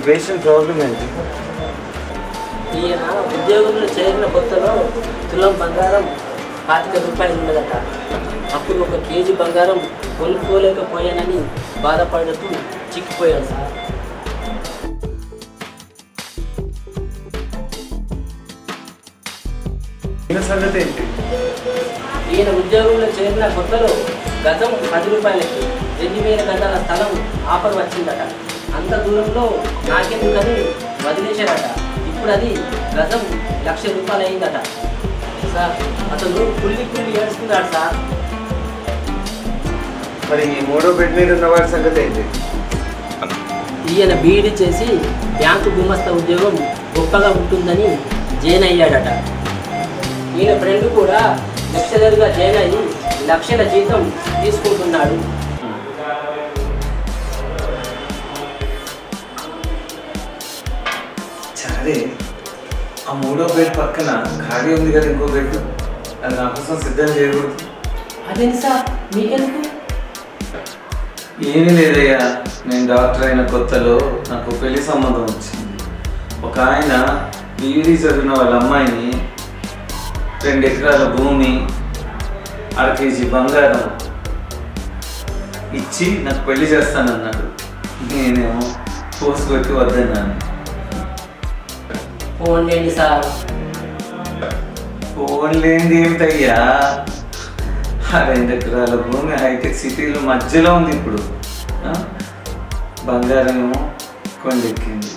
Patient problem ఏంటి? ఈయన ఉద్యోగంలో చేరిన కొత్తలో తులం బంగారం 25 రూపాయలు ఉన్నదట. అప్పుడు 1 కేజీ బంగారం కొనుక్కోలేకపోయానని బాధపడుతూ చిక్కిపోయాడు సార్. సంగతి ఏంటి? ఈయన ఉద్యోగంలో చేరిన కొత్తలో గజం 10 రూపాయలకి 2000 గజాల స్థలం ఆఫర్ వచ్చిందట. అంత దూరంలో నాకెందుకని వదిలేశారట. ఇప్పుడు అది గజం 1,00,000 రూపాయలు అయిందట సార్. అతను కుళ్ళి ఏడుస్తున్నాడు సార్. మరి ఈ 3వ బెడ్ మీద ఉన్న వాడి సంగతి ఏంటి? ఈయన బీఈడీ చేసి బ్యాంకు గుమస్తా ఉద్యోగం గొప్పగా ఉంటుందని జాయిన్ అయ్యాడట. ఈయన ఫ్రెండ్ కూడా లెక్చరర్గా జాయిన్ అయ్యి లక్షల జీతం తీసుకుంటున్నాడు. సరే, ఆ 3వ బెడ్ పక్కన ఖాళీ ఉంది కదా ఇంకో బెడ్, అది నా కోసం సిద్ధం చేయకూడదు? అదేంటి సార్ మీకెందుకు? ఏమీ లేదయ్యా, నేను డాక్టర్ అయిన కొత్తలో నాకు పెళ్లి సంబంధం వచ్చింది. ఒక ఆయన బీఈడీ చదివిన వాళ్ళ అమ్మాయిని 2 ఎకరాల భూమి 1/2 కేజీ బంగారం ఇచ్చి నాకు పెళ్లి చేస్తానన్నాడు. నేనేమో పోసుకొట్టి వద్దన్నాను. ఫోన్ చేయండి సార్. ఫోన్ లేనిది ఏమిటయ్యా, 2 ఎకరాల భూమి హైటెక్ సిటీలో మధ్యలో ఉంది. ఇప్పుడు బంగారం ఏమో కొండెక్కింది.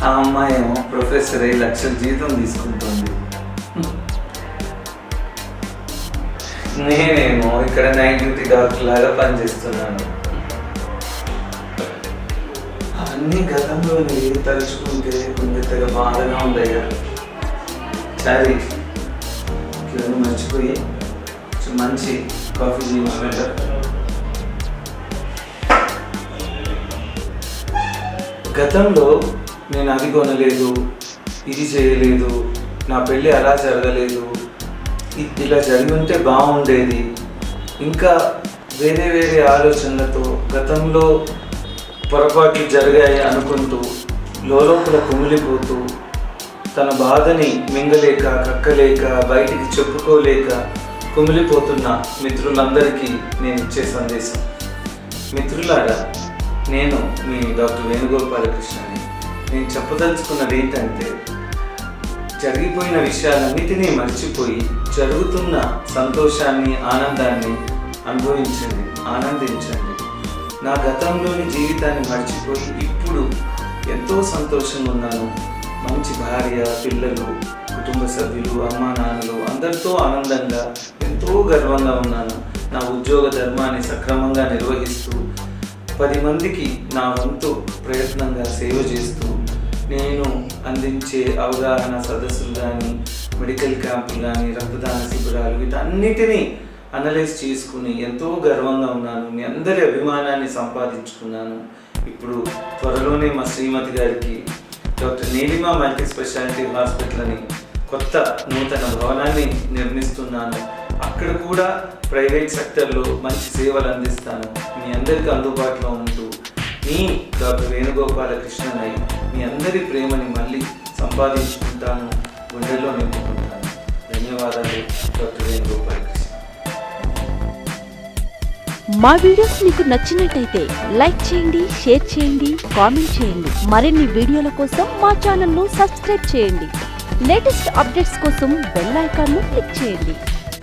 ఆ అమ్మాయి ఏమో ప్రొఫెసర్ అయ్యి లక్షల జీతం తీసుకుంటుంది. నేనేమో ఇక్కడ నైట్ డ్యూటీ డాక్టర్ లాగా పనిచేస్తున్నాను. అవన్నీ గతంలో నేను తలుచుకుంటే కొంచెం బాధగా ఉందయ్యా. సరే, ఇవన్నీ మర్చిపోయి మంచి కాఫీ చేయించుకుంటారు. గతంలో నేను అది కొనలేదు, ఇది చేయలేదు, నా పెళ్ళి అలా జరగలేదు, ఇలా జరిగి ఉంటే బాగుండేది, ఇంకా వేరే వేరే ఆలోచనలతో గతంలో పొరపాట్లు జరిగాయి అనుకుంటూ లోపల కుమిలిపోతూ తన బాధని మింగలేక కక్కలేక బయటికి చెప్పుకోలేక కుమిలిపోతున్న మిత్రులందరికీ నేను ఇచ్చే సందేశం. మిత్రులారా, నేను మీ డాక్టర్ వేణుగోపాలకృష్ణని. నేను చెప్పదలుచుకున్నది ఏంటంటే, జరిగిపోయిన విషయాలన్నిటినీ మర్చిపోయి జరుగుతున్న సంతోషాన్ని ఆనందాన్ని అనుభవించండి, ఆనందించండి. నా గతంలోని జీవితాన్ని మర్చిపోయి ఇప్పుడు ఎంతో సంతోషంగా ఉన్నాను. మంచి భార్య, పిల్లలు, కుటుంబ సభ్యులు, అమ్మా నాన్నలు అందరితో ఆనందంగా ఎంతో గర్వంగా ఉన్నాను. నా ఉద్యోగ ధర్మాన్ని సక్రమంగా నిర్వహిస్తూ 10 మందికి నా వంతు ప్రయత్నంగా సేవ చేస్తూ నేను అందించే అవగాహన సదస్సులు కానీ, మెడికల్ క్యాంపులు కానీ, రక్తదాన శిబిరాలు వీటన్నిటినీ అనలైజ్ చేసుకుని ఎంతో గర్వంగా ఉన్నాను. మీ అందరి అభిమానాన్ని సంపాదించుకున్నాను. ఇప్పుడు త్వరలోనే మా శ్రీమతి గారికి doctor Neelima multi speciality hospital అని కొత్త నూతన భవనాన్ని నిర్మిస్తున్నాను. అక్కడ కూడా ప్రైవేట్ సెక్టర్లో మంచి సేవలు అందిస్తాను. మీ అందరికీ అందుబాటులో ఉంటూ మీ డాక్టర్ వేణుగోపాలకృష్ణనై మీ అందరి ప్రేమని మళ్ళీ సంపాదించుకుంటాను, గుండెల్లో నింపుకుంటాను. ధన్యవాదాలు, డాక్టర్ వేణుగోపాలకృష్ణ. మా వీడియోస్ మీకు నచ్చినట్టయితే లైక్ చేయండి, షేర్ చేయండి, కామెంట్ చేయండి. మరిన్ని వీడియోల కోసం మా ఛానల్ను సబ్స్క్రైబ్ చేయండి. లేటెస్ట్ అప్డేట్స్ కోసం బెల్ ఐకాన్ను క్లిక్ చేయండి.